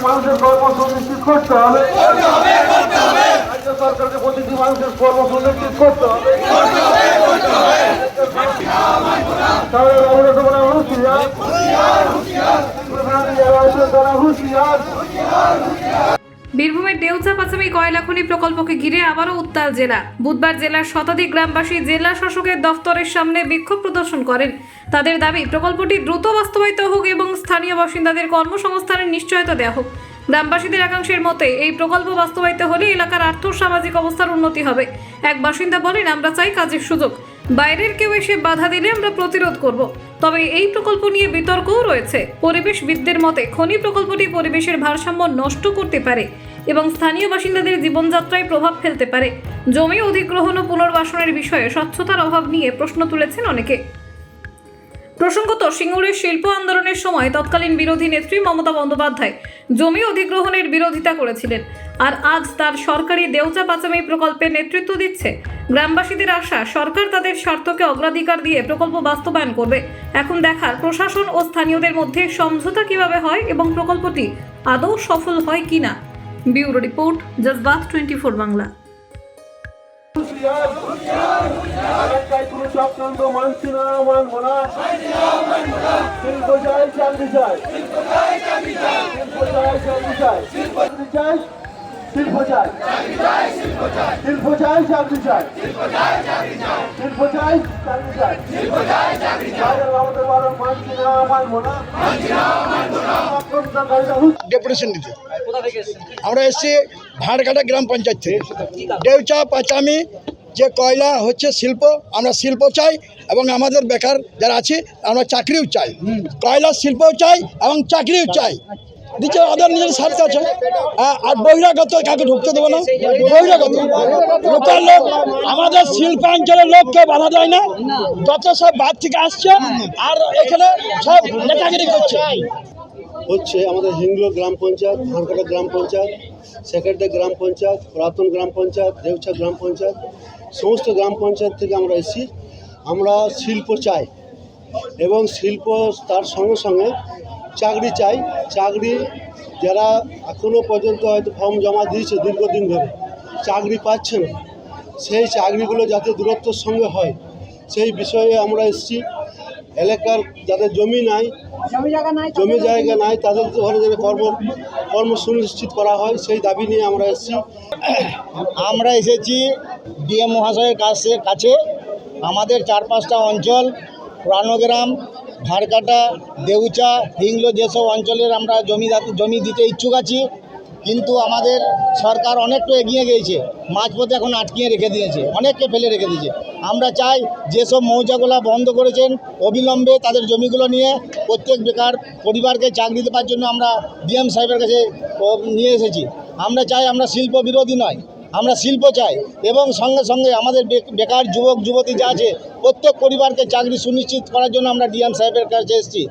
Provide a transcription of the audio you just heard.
মানুষের কর্মসংস্থান করতে হবে। রাজ্য সরকারকে প্রতিটি মানুষের কর্মসংস্থান করতে হবে। তাহলে আমরা তোমরা হুঁশিয়ার, তারা হুঁশিয়ার। বীরভূমের দেউচা পাচামি কয়লা খনি প্রকল্পকে ঘিরে আবারও উত্তাল জেলা। বুধবার জেলার শতাধিক গ্রামবাসী জেলা শাসকের দফতরের সামনে বিক্ষোভ প্রদর্শন করেন। তাদের দাবি প্রকল্পটি দ্রুত বাস্তবায়িত হোক এবং স্থানীয় বাসিন্দাদের কর্মসংস্থানের নিশ্চয়তা দেওয়া হোক। গ্রামবাসীদের একাংশের মতে এই প্রকল্প বাস্তবায়িত হলে এলাকার আর্থ সামাজিক অবস্থার উন্নতি হবে। এক বাসিন্দা বলেন, আমরা চাই কাজের সুযোগ, বাইরের কেউ এসে বাধা দিলে আমরা প্রতিরোধ করব। তবে এই প্রকল্প নিয়ে বিতর্কও রয়েছে। পরিবেশবিদদের মতে খনি প্রকল্পটি পরিবেশের ভারসাম্য নষ্ট করতে পারে এবং স্থানীয় বাসিন্দাদের জীবনযাত্রায় প্রভাব ফেলতে পারে। জমি অধিগ্রহণ ও পুনর্বাসনের বিষয়ে স্বচ্ছতার অভাব নিয়ে প্রশ্ন তুলেছেন অনেকে। প্রসঙ্গত, সিঙ্গুরের শিল্প আন্দোলনের সময় তৎকালীন বিরোধী নেত্রী মমতা বন্দ্যোপাধ্যায় জমি অধিগ্রহণের বিরোধিতা করেছিলেন, আর আজ তার সরকারি দেউচা পাচামি প্রকল্পের নেতৃত্ব দিচ্ছে। গ্রামবাসীদের আশা, সরকার তাদের স্বার্থকে অগ্রাধিকার দিয়ে প্রকল্প বাস্তবায়ন করবে। এখন দেখার প্রশাসন ও স্থানীয়দের মধ্যে সমঝোতা কিভাবে হয় এবং প্রকল্পটি আদৌ সফল হয় কিনা। Bureau report, জজবাত 24 Bangla. কোনো চক্রান্ত মানছি না, মানব না। শিল্প চাই, চাকরি চাই। শিল্প চাই, চাকরি চাই। শিল্প চাই, শিল্প চাই। শিল্প চাই, চাকরি চাই। শিল্প চাই, চাকরি চাই। আমাদের বারো মানছি না, মানব না। ডেপুটেশন দিতে আমরা এসেছি ভাড়কাটা গ্রাম পঞ্চায়েত থেকে। দেউচা পাচামি যে কয়লা হচ্ছে শিল্প, আমরা শিল্প চাই এবং আমাদের বেকার যারা আছে আমরা চাকরিও চাই। কয়লা শিল্পও চাই এবং চাকরিও চাই। দিচ্ছে ওদের নিজের স্বার্থ আছে। আর বহিরাগত কাকে ঢুকতে দেবো না। বহিরাগত লোকাল লোক আমাদের শিল্পাঞ্চলের লোককে বাধা দেয় না। যত সব বাদ থেকে আসছে আর এখানে সব নেতাগিরি করছে। হচ্ছে আমাদের হিংলো গ্রাম পঞ্চায়েত, ভাড়কাটা গ্রাম পঞ্চায়েত, সেক্রেটারি গ্রাম পঞ্চায়েত, পুরাতন গ্রাম পঞ্চায়েত, দেউচা গ্রাম পঞ্চায়েত, সমস্ত গ্রাম পঞ্চায়েত থেকে আমরা এসেছি। আমরা শিল্প চাই এবং শিল্প তার সঙ্গে সঙ্গে চাকরি চাই। চাকরি যারা এখনও পর্যন্ত হয়তো ফর্ম জমা দিয়েছে দীর্ঘদিন ধরে, চাকরি পাচ্ছে না, সেই চাকরিগুলো যাতে দূরত্বের সঙ্গে হয় সেই বিষয়ে আমরা এসেছি। এলাকার যাদের জমি জায়গা নাই তাদের ঘরে যাতে কর্ম সুনিশ্চিত করা হয় সেই দাবি নিয়ে আমরা এসেছি। আমরা এসেছি ডিএম মহাশয়ের কাছে। আমাদের 4-5টা অঞ্চল, পুরানোগ্রাম, ভাড়কাটা, দেউচা, হিংলো, যেসব অঞ্চলের আমরা জমি দিতে ইচ্ছুক আছি, কিন্তু আমাদের সরকার অনেকটা এগিয়ে গিয়েছে, মাঝপথে এখন আটকিয়ে রেখে দিয়েছে, অনেককে ফেলে রেখে দিয়েছে। আমরা চাই যেসব মৌজাগুলো বন্ধ করেছেন অবিলম্বে তাদের জমিগুলো নিয়ে প্রত্যেক বেকার পরিবারকে চাকরি দেওয়ার জন্য আমরা ডিএম সাহেবের কাছে নিয়ে এসেছি। আমরা চাই, আমরা শিল্প বিরোধী নয়, আমরা শিল্প চাই এবং সঙ্গে সঙ্গে আমাদের বেকার যুবক যুবতী যা আছে প্রত্যেক পরিবারকে চাকরি সুনিশ্চিত করার জন্য আমরা ডিএম সাহেবের কাছে এসেছি।